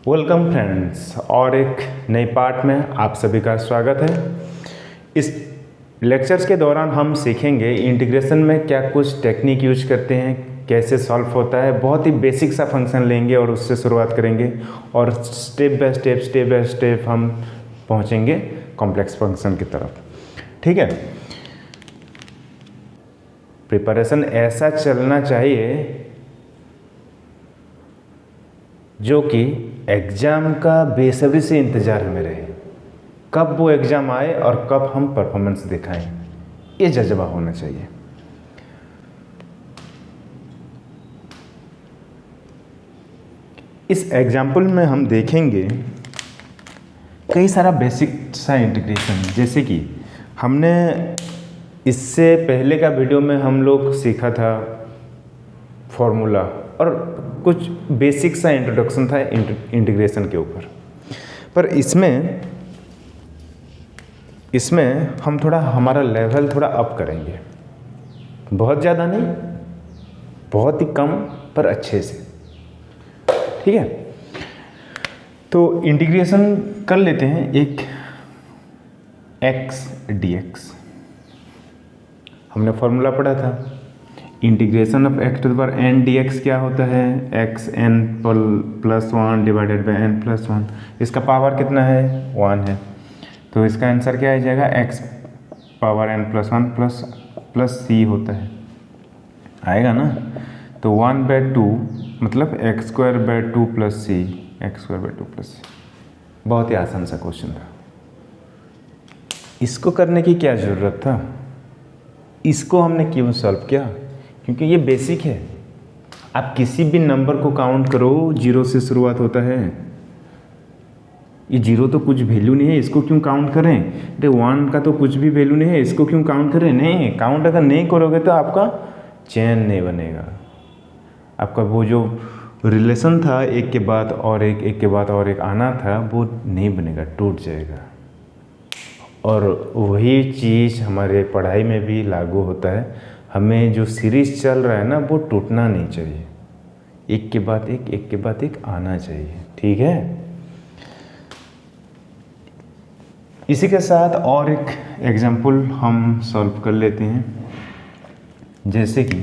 Welcome friends, और एक नई पार्ट में आप सभी का स्वागत है। इस लेक्चर्स के दौरान हम सीखेंगे इंटीग्रेशन में क्या कुछ टेक्निक यूज करते हैं, कैसे सॉल्व होता है। बहुत ही बेसिक सा फंक्शन लेंगे और उससे शुरुआत करेंगे और स्टेप बाय स्टेप हम पहुंचेंगे कॉम्प्लेक्स फंक्शन की तरफ। ठीक है, प्रिपरेशन ऐसा चलना चाहिए जो कि एग्ज़ाम का बेसब्री से इंतज़ार में रहे, कब वो एग्ज़ाम आए और कब हम परफॉर्मेंस दिखाएं, ये जज्बा होना चाहिए। इस एग्जाम्पल में हम देखेंगे कई सारा बेसिक सा इंटीग्रेशन, जैसे कि हमने इससे पहले का वीडियो में हम लोग सीखा था फॉर्मूला और कुछ बेसिक सा इंट्रोडक्शन था इंटीग्रेशन के ऊपर। पर इसमें हम थोड़ा हमारा लेवल थोड़ा अप करेंगे, बहुत ज़्यादा नहीं, बहुत ही कम पर अच्छे से। ठीक है, तो इंटीग्रेशन कर लेते हैं एक x dx। हमने फॉर्मूला पढ़ा था, integration of x to the power n dx क्या होता है, x n plus 1 divided by n plus 1। इसका पावर कितना है, 1 है, तो इसका आंसर क्या आ जाएगा, x power n plus 1 plus c होता है, आएगा ना। तो 1/2 मतलब x square by 2 plus c, x square by 2 plus c। बहुत ही आसान सा क्वेश्चन था, इसको करने की क्या ज़रूरत था, इसको हमने क्यों सॉल्व किया, क्योंकि ये बेसिक है। आप किसी भी नंबर को काउंट करो, जीरो से शुरुआत होता है। ये जीरो तो कुछ वैल्यू नहीं है, इसको क्यों काउंट करें। अरे 1 का तो कुछ भी वैल्यू नहीं है, इसको क्यों काउंट करें। नहीं, काउंट अगर नहीं करोगे तो आपका चैन नहीं बनेगा, आपका वो जो रिलेशन था एक के बाद और एक के बाद और एक आना था, वो नहीं बनेगा, टूट जाएगा। और वही चीज़ हमारे पढ़ाई में भी लागू होता है। हमें जो सीरीज चल रहा है ना, वो टूटना नहीं चाहिए, एक के बाद एक आना चाहिए। ठीक है, इसी के साथ और एक एग्जाम्पल हम सॉल्व कर लेते हैं, जैसे कि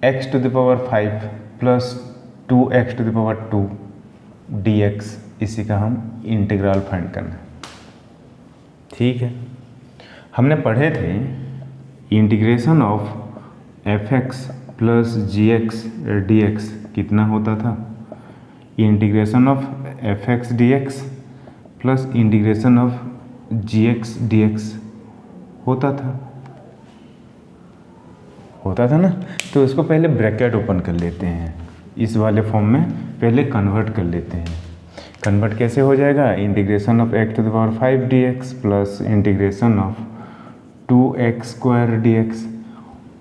x to the power 5 plus 2x to the power 2 dx, इसी का हम इंटीग्रल फाइंड करना है। ठीक है, हमने पढ़े थे integration of fx plus gx dx कितना होता था, integration of fx dx plus integration of gx dx होता था ना। तो इसको पहले ब्रैकेट ओपन कर लेते हैं, इस वाले फॉर्म में पहले कन्वर्ट कर लेते हैं। कन्वर्ट कैसे हो जाएगा, integration of x to the power 5 dx plus integration of 2x square dx।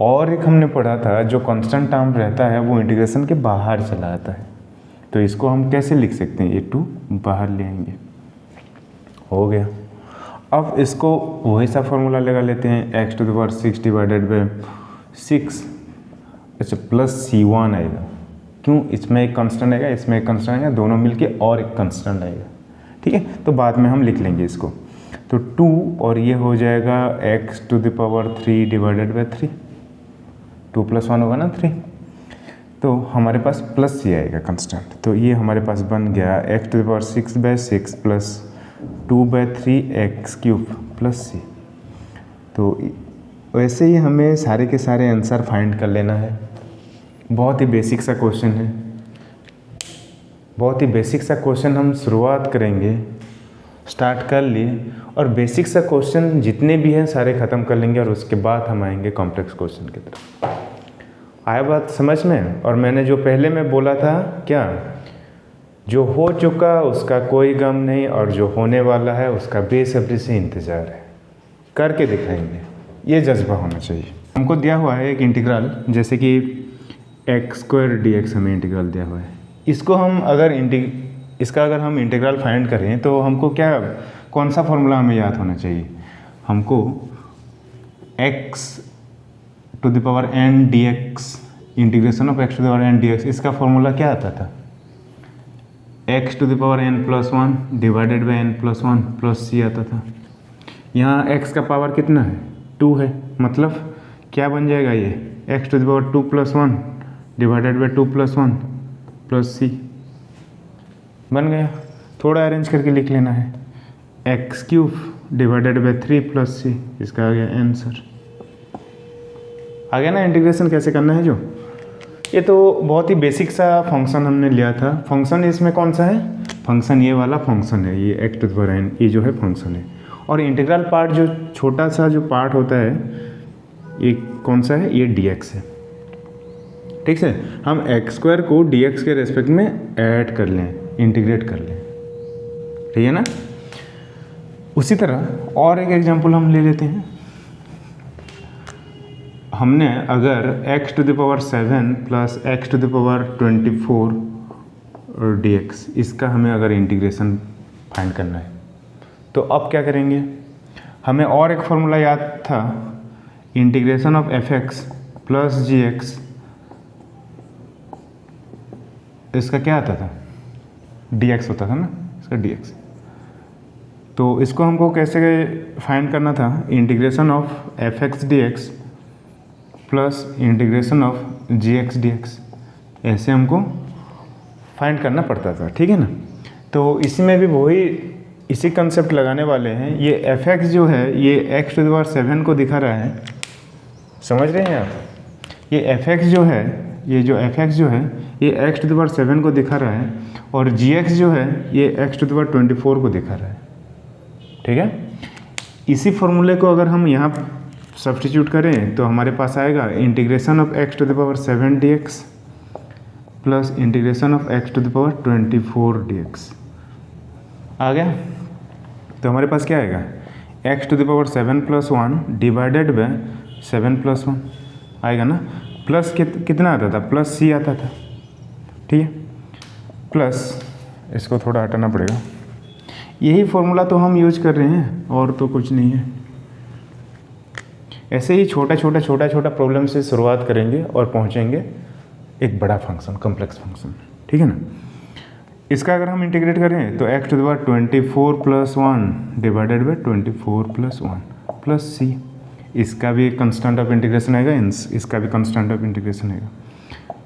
और एक हमने पढ़ा था जो कांस्टेंट टर्म रहता है वो इंटीग्रेशन के बाहर चला आता है, तो इसको हम कैसे लिख सकते हैं, a2 बाहर ले आएंगे, हो गया। अब इसको वही सा फॉर्मूला लगा लेते हैं, x to the power 6 divided by 6, अच्छा प्लस c1 आएगा। क्यों, इसमें एक कांस्टेंट आएगा, इसमें एक कांस्टेंट आएगा, दोनों मिलके और एक कांस्टेंट आएगा। ठीक है, तो बाद में हम लिख लेंगे इसको। तो 2 और ये हो जाएगा x to the power 3 divided by 3, 2 plus 1 होगा ना 3, तो हमारे पास प्लस c आएगा कांस्टेंट। तो ये हमारे पास बन गया x to the power 6/6 plus 2/3 x cube plus c। तो वैसे ही हमें सारे के सारे आंसर फाइंड कर लेना है। बहुत ही बेसिक सा क्वेश्चन है, बहुत ही बेसिक सा क्वेश्चन हम शुरुआत करेंगे, स्टार्ट कर लिए, और बेसिक सा क्वेश्चन जितने भी हैं सारे ख़त्म कर लेंगे और उसके बाद हम आएंगे कॉम्प्लेक्स क्वेश्चन की तरफ। आया बात समझ में। और मैंने जो पहले में बोला था क्या, जो हो चुका उसका कोई गम नहीं और जो होने वाला है उसका बेसब्री से इंतज़ार है, करके दिखाएंगे, ये जज्बा होना चाहिए। हमको दिया हुआ है एक इंटीग्रल, जैसे कि x स्क्वायर dx हमें इंटीग्रल दिया हुआ है। इसको हम अगर इसका अगर हम इंटीग्रल फाइंड करें तो हमको क्या, कौन सा फॉर्मूला हमें याद होना चाहिए, हमको x to the power n dx, integration of x to the power n dx, इसका फॉर्मूला क्या आता था, x to the power n plus one divided by n plus one plus c आता था। यहाँ एक्स का पावर कितना है, 2 है, मतलब क्या बन जाएगा ये, x to the power 2 plus one divided by 2 plus one plus c बन गया। थोड़ा अरेंज करके लिख लेना है, x cube divided by 3 plus c, इसका आ गया आंसर। आ गया ना इंटीग्रेशन कैसे करना है जो। ये तो बहुत ही बेसिक सा फंक्शन हमने लिया था। फंक्शन इसमें कौन सा है, फंक्शन ये वाला फंक्शन है, ये x to the power n, ये जो है फंक्शन है। और इंटीग्रल पार्ट जो छोटा सा जो पार्ट होता है ये कौन सा है, ये dx है। ठीक है, हम एक्स स्क्वायर को dx के रेस्पेक्ट में ऐड कर लें, इंटीग्रेट कर लें, ठीक है ना। उसी तरह और एक एग्जांपल हम ले लेते हैं। हमने अगर x to the power 7 plus x to the power 24 और dx, इसका हमें अगर इंटीग्रेशन फाइंड करना है तो अब क्या करेंगे, हमें और एक फॉर्मूला याद था, integration of fx plus gx, इसका क्या आता था, dx होता था ना, इसका dx। तो इसको हमको कैसे फाइंड करना था, integration of fx dx plus integration of gx dx, ऐसे हमको फाइंड करना पड़ता था, ठीक है ना। तो इसी में भी वही इसी कंसेप्ट लगाने वाले हैं। ये fx जो है ये x टू द पावर 7 को दिखा रहा है, समझ रहे हैं आप। ये fx जो है, ये जो fx जो है ये x टू द पावर 7 को दिखा रहा है, और gx जो है ये x टू द पावर 24 को दिखा रहा है, ठीक है। इसी फॉर्मूले को अगर हम यहाँ सब्स्टिट्यूट करें तो हमारे पास आएगा integration of x to the power 7 dx plus integration of x to the power 24 dx। आ गया। तो हमारे पास क्या आएगा, x to the power 7 plus 1 divided by 7 plus 1 आएगा ना। प्लस कितना आता था, प्लस c आता था, ठीक है। प्लस इसको थोड़ा हटाना पड़ेगा, यही फॉर्मूला तो हम यूज कर रहे हैं और तो कुछ नहीं है। ऐसे ही छोटा छोटा प्रॉब्लम से शुरुआत करेंगे और पहुंचेंगे एक बड़ा फंक्शन, कॉम्प्लेक्स फंक्शन, ठीक है ना। इसका अगर हम इंटीग्रेट करें तो x to the power 24 plus 1 divided by 24 plus 1 plus c, इसका भी कंस्टेंट ऑफ इंटीग्रेशन आएगा, इसका भी कंस्टेंट ऑफ इंटीग्रेशन आएगा,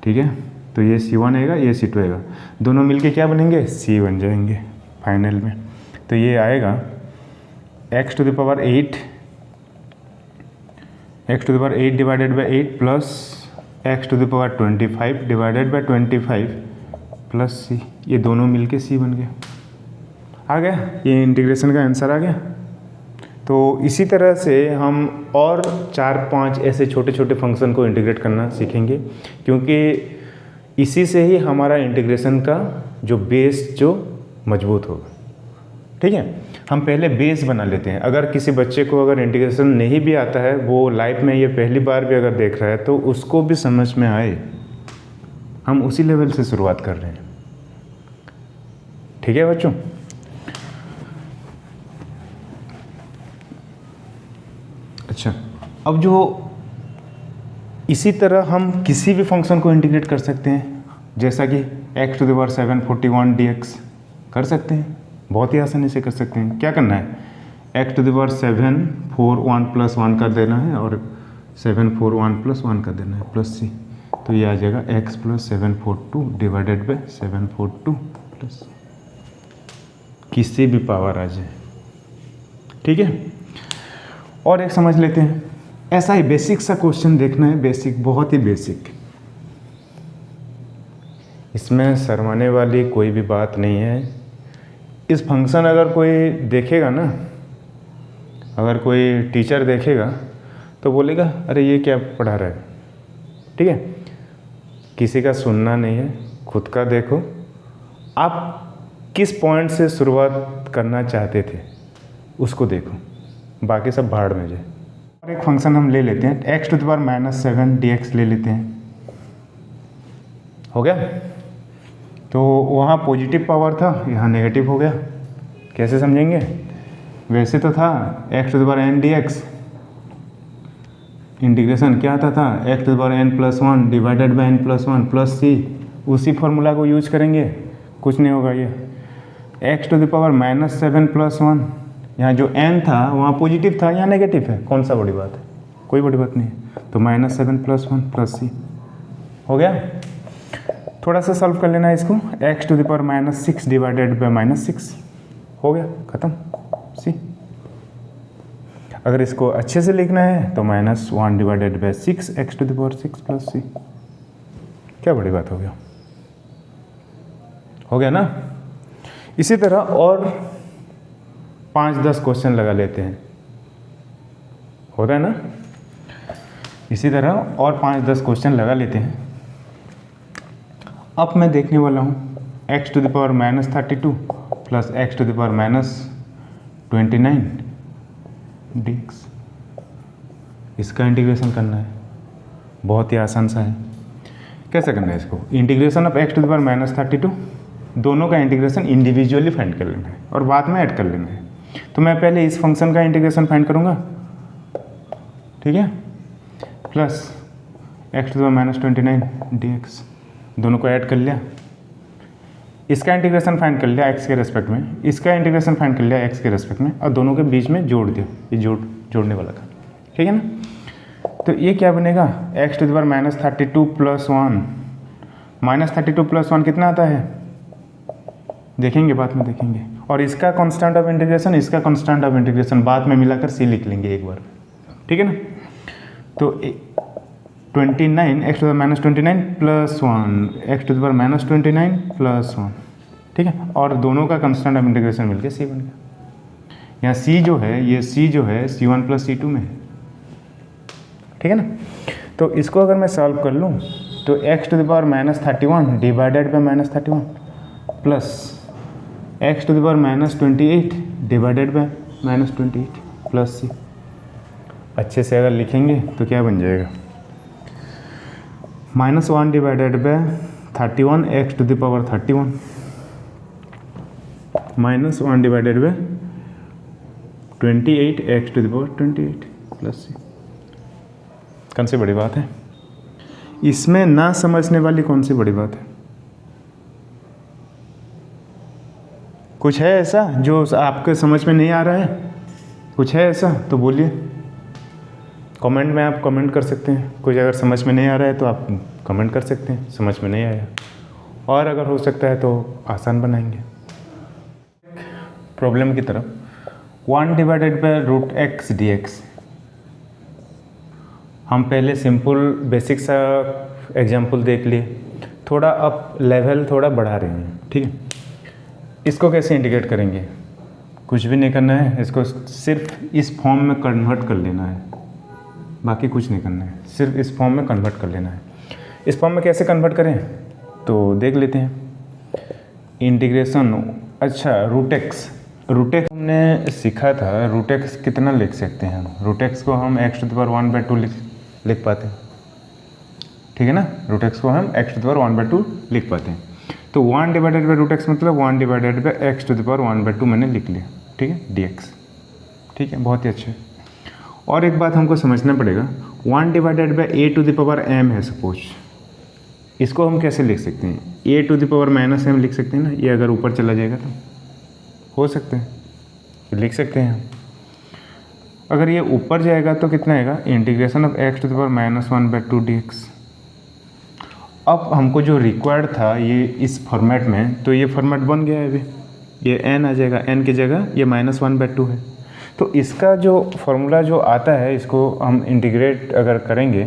ठीक है। तो ये c1 आएगा, ये c2 आएगा, दोनों मिलके क्या बनेंगे, c बन जाएंगे फाइनल में। तो ये आएगा x to the power 8 divided by 8 plus x to the power 25 divided by 25 plus c, ये दोनों मिलके c बन गया। आ गया, ये इंटीग्रेशन का आंसर आ गया। तो इसी तरह से हम और 4-5 ऐसे छोटे छोटे फंक्शन को इंटीग्रेट करना सीखेंगे, क्योंकि इसी से ही हमारा इंटीग्रेशन का जो बेस जो मजबूत होगा, ठीक है। हम पहले बेस बना लेते हैं। अगर किसी बच्चे को अगर इंटीग्रेशन नहीं भी आता है, वो लाइफ में ये पहली बार भी अगर देख रहा है तो उसको भी समझ में आए, हम उसी लेवल से शुरुआत कर रहे हैं, ठीक है बच्चों। अच्छा, अब जो इसी तरह हम किसी भी फंक्शन को इंटीग्रेट कर सकते हैं, जैसा कि x to the power 741 dx कर सकते हैं, बहुत ही आसानी से कर सकते हैं। क्या करना है, x to the power 741 plus 1 कर देना है और 741 प्लस 1 कर देना है प्लस c, तो ये आ जाएगा x plus 742 divided by 742 plus, किसी भी पावर आ जाए, ठीक है। और एक समझ लेते हैं, ऐसा ही बेसिक सा क्वेश्चन देखना है, बेसिक, बहुत ही बेसिक, इसमें शर्माने वाली कोई भी बात नहीं है। इस फंक्शन अगर कोई देखेगा ना, अगर कोई टीचर देखेगा तो बोलेगा अरे ये क्या पढ़ा रहा है, ठीक है। किसी का सुनना नहीं है, खुद का देखो आप किस पॉइंट से शुरुआत करना चाहते थे उसको देखो, बाकी सब भाड़ में जाए। और एक फंक्शन हम ले लेते हैं, x to the power -7 dx ले लेते हैं, हो गया। तो वहाँ पॉजिटिव पावर था, यहाँ नेगेटिव हो गया, कैसे समझेंगे। वैसे तो था x to the power n dx, integration क्या आता था, x to the power n plus 1 divided by n plus 1 plus c, उसी फॉर्मूला को यूज करेंगे, कुछ नहीं होगा ये एक्स टू द पावर -7 + 1, यहाँ जो n था वहाँ पॉजिटिव था, यहाँ नेगेटिव है, कौन सा बड़ी बात है, कोई बड़ी बात नहीं है। तो -7 + 1 + c हो गया। थोड़ा सा सॉल्व कर लेना है इसको, x to the power -6 divided by -6 हो गया, ख़त्म सी। अगर इसको अच्छे से लिखना है तो -1 divided by 6 x to the power 6 + c, क्या बड़ी बात हो गया ना। इसी तरह और 5-10 क्वेश्चन लगा लेते हैं, होता है ना। इसी तरह और 5-10 क्वेश्चन लगा लेते हैं। अब मैं देखने वाला हूँ x to the power -32 plus x to the power -29 dx, इसका इंटीग्रेशन करना है। बहुत ही आसान सा है। कैसे करना है इसको, integration of x to the power -32, दोनों का इंटीग्रेशन इंडिविजुअली फाइंड कर लेना है और बाद में ऐड कर लेना है। तो मैं पहले इस फंक्शन का इंटीग्रेशन फाइंड करूँगा, ठीक है, plus x to the power -29 dx, दोनों को ऐड कर लिया। इसका इंटीग्रेशन फाइंड कर लिया एक्स के रेस्पेक्ट में, इसका इंटीग्रेशन फाइंड कर लिया एक्स के रेस्पेक्ट में, और दोनों के बीच में जोड़ दिया, ये जोड़ने वाला था, ठीक है ना। तो ये क्या बनेगा, एक्स टू द पावर -32 + 1, -32 + 1 कितना आता है, देखेंगे बाद में देखेंगे। और इसका कांस्टेंट ऑफ इंटीग्रेशन, इसका कांस्टेंट ऑफ इंटीग्रेशन बाद में मिलाकर सी लिख लेंगे एक बार, ठीक है ना। तो 29 x to the power -29 + 1 x to the power -29 + 1, ठीक है। और दोनों का कांस्टेंट ऑफ इंटीग्रेशन मिलकर सी बन गया। यहाँ सी जो है, ये सी जो है C1 + C2 में है, ठीक है ना। तो इसको अगर मैं सॉल्व कर लूँ तो x to the power -31 divided by -31 plus x to the power -28 divided by -28 plus c, अच्छे से अगर लिखेंगे तो क्या बन जाएगा, -1 divided by 31 x to the power 31 -1 divided by 28 x to the power 28 plus c. कौन सी बड़ी बात है इसमें, ना समझने वाली कौन सी बड़ी बात है। कुछ है ऐसा जो आपके समझ में नहीं आ रहा है, कुछ है ऐसा तो बोलिए, कमेंट में आप कमेंट कर सकते हैं। कुछ अगर समझ में नहीं आ रहा है तो आप कमेंट कर सकते हैं समझ में नहीं आया, और अगर हो सकता है तो आसान बनाएंगे। प्रॉब्लम की तरफ 1 डिवाइडेड बाय √x dx, हम पहले सिंपल बेसिक सा एग्जाम्पल देख लिए, थोड़ा अब लेवल थोड़ा बढ़ा रहे हैं, ठीक है। इसको कैसे इंटीग्रेट करेंगे, कुछ भी नहीं करना है, इसको सिर्फ इस फॉर्म में कन्वर्ट कर लेना है, बाकी कुछ नहीं करना है, सिर्फ इस फॉर्म में कन्वर्ट कर लेना है। इस फॉर्म में कैसे कन्वर्ट करें तो देख लेते हैं। इंटीग्रेशन, अच्छा √x हमने सीखा था, √x कितना लिख सकते हैं हम, √x को हम x टू द पावर 1/2 लिख पाते हैं, ठीक है ना। √x को हम x टू द पावर 1/2 लिख पाते हैं। तो 1 डिवाइडेड बाय √x मतलब 1 divided by x to the power 1/2 मैंने लिख लिया, ठीक है, dx, ठीक है, बहुत ही अच्छे। और एक बात हमको समझना पड़ेगा, 1 divided by a to the power m है सपोज, इसको हम कैसे लिख सकते हैं, a to the power -m लिख सकते हैं ना, ये अगर ऊपर चला जाएगा तो हो सकता है, तो लिख सकते हैं हम। अगर ये ऊपर जाएगा तो कितना आएगा, integration of x to the power -1/2 dx। अब हमको जो रिक्वायर्ड था ये इस फॉर्मेट में, तो ये फॉर्मेट बन गया है अभी, ये n आ जाएगा, n की जगह ये -1/2 है। तो इसका जो फॉर्मूला जो आता है, इसको हम इंटीग्रेट अगर करेंगे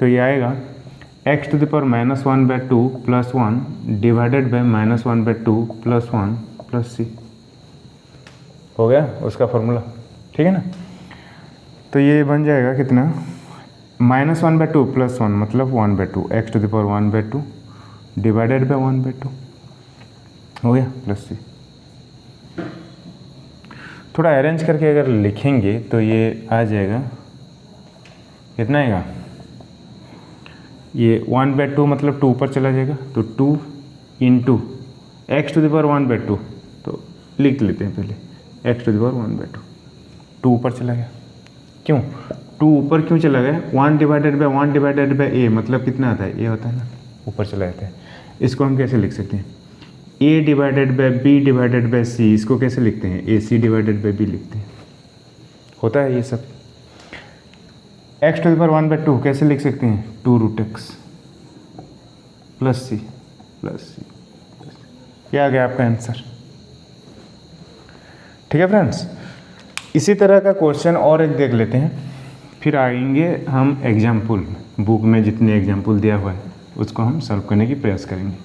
तो ये आएगा x to the power -1/2 + 1 divided by -1/2 + 1 plus c, हो गया उसका फॉर्मूला, ठीक है ना। तो ये बन जाएगा कितना, -1/2 + 1 मतलब 1/2 x to the power 1/2 divided by 1/2, हो गया प्लस c। थोड़ा अरेंज करके अगर लिखेंगे तो ये आ जाएगा, कितना आएगा, ये 1/2 मतलब 2 ऊपर चला जाएगा, तो 2 × x टू द पावर 1/2, तो लिख लेते हैं पहले x टू द पावर 1/2, 2 ऊपर चला गया, क्यों 2 ऊपर क्यों चला गया, 1 डिवाइडेड बाय a मतलब कितना आता है, ये होता है ना, ऊपर चला जाता है। इसको हम कैसे लिख सकते हैं, a divided by b divided by c, इसको कैसे लिखते हैं, a c divided by b लिखते हैं, होता है ये सब। एक्स टू द पावर 1/2 कैसे लिख सकते हैं, 2√x प्लस सी प्लस सी। क्या आ गया आपका आंसर। ठीक है फ्रेंड्स, इसी तरह का क्वेश्चन और एक देख लेते हैं, फिर आएंगे हम एग्जाम्पल, बुक में जितने एग्जाम्पल दिया हुआ है उसको हम सॉल्व करने की प्रयास करेंगे।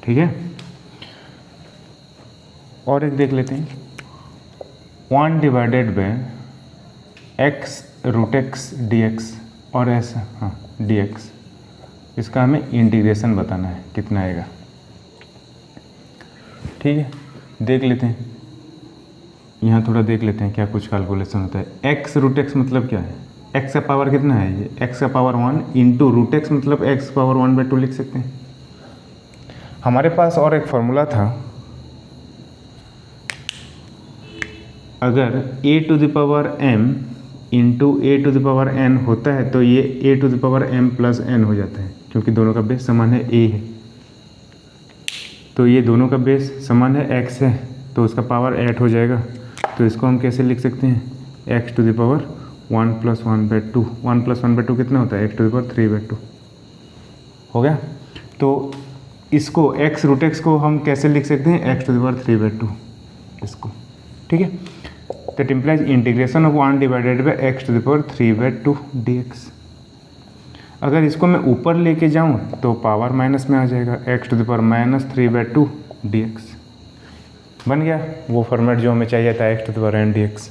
ठीक है, और एक देख लेते हैं, 1 डिवाइडेड बाय x√x dx और ऐसा, हाँ dx, इसका हमें इंटीग्रेशन बताना है कितना आएगा। ठीक है, देख लेते हैं, यहाँ थोड़ा देख लेते हैं क्या कुछ कैलकुलेशन होता है। x√x मतलब क्या है, x का पावर कितना है, ये x का पावर 1 इंटू √x मतलब x पावर 1/2 लिख सकते हैं। हमारे पास और एक फॉर्मूला था, अगर a to the power m into a to the power n होता है तो ये a to the power m plus n हो जाता है, क्योंकि दोनों का बेस समान है, a है, तो ये दोनों का बेस समान है, x है, तो उसका पावर 8 हो जाएगा। तो इसको हम कैसे लिख सकते हैं, x to the power 1 plus 1/2, 1 plus 1/2 कितना होता है, x टू द पावर 3/2 हो गया। तो इसको x√x को हम कैसे लिख सकते हैं, x टू द पावर 3/2 इसको। ठीक है, तो it implies integration of 1 divided by x to the power 3/2 dx। अगर इसको मैं ऊपर लेके जाऊं तो पावर माइनस में आ जाएगा, x to the power -3/2 dx बन गया वो फॉर्मेट जो हमें चाहिए था, x to the power n dx।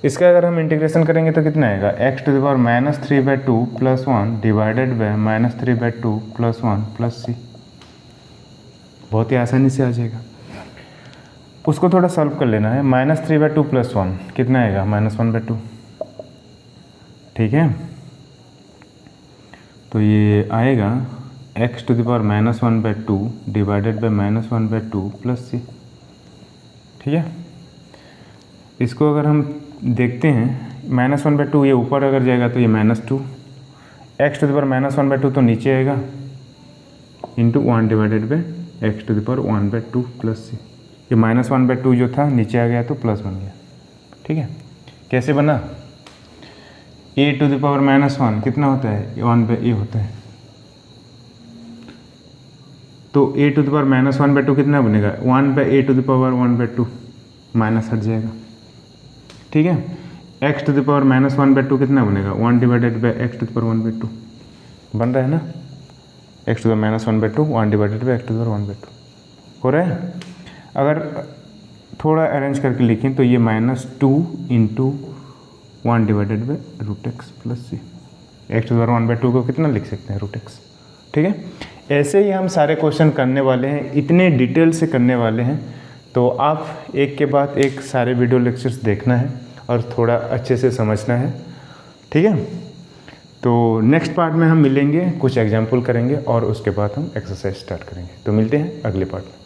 इसका अगर हम इंटीग्रेशन करेंगे तो कितना आएगा, x to the power -3/2 plus 1 divided by -3/2 plus 1 plus c। बहुत ही आसानी से आ जाएगा। उसको थोड़ा सॉल्व कर लेना है, -3/2 प्लस 1 कितना आएगा, -1/2। ठीक है, तो ये आएगा x to the power -1/2 divided by -1/2 plus c। ठीक है, इसको अगर हम देखते हैं, -1/2 ये ऊपर अगर जाएगा तो ये -2, x टू द पावर -1/2 तो नीचे आएगा, into 1 divided by x to the power 1/2 plus c। ये -1/2 जो था नीचे आ गया तो प्लस बन गया। ठीक है, कैसे बना, a टू द पावर -1 कितना होता है, 1/a होता है, तो a टू द पावर -1/2 कितना बनेगा, 1/a to the power 1/2 minus हट जाएगा। ठीक है, x टू द पावर -1/2 कितना बनेगा, 1 divided by x to the power 1/2 बन रहा है ना, x to the -1/2 1 divided by x to the power 1/2 हो रहा है। अगर थोड़ा अरेंज करके लिखें तो ये -2 into 1 divided by √x plus c, x to the power 1/2 को कितना लिख सकते हैं, √x। ठीक है, ऐसे ही हम सारे क्वेश्चन करने वाले हैं, इतने डिटेल से करने वाले हैं, तो आप एक के बाद एक सारे वीडियो लेक्चर्स देखना है और थोड़ा अच्छे से समझना है। ठीक है, तो नेक्स्ट पार्ट में हम मिलेंगे, कुछ एग्जाम्पल करेंगे और उसके बाद हम एक्सरसाइज स्टार्ट करेंगे। तो मिलते हैं अगले पार्ट में।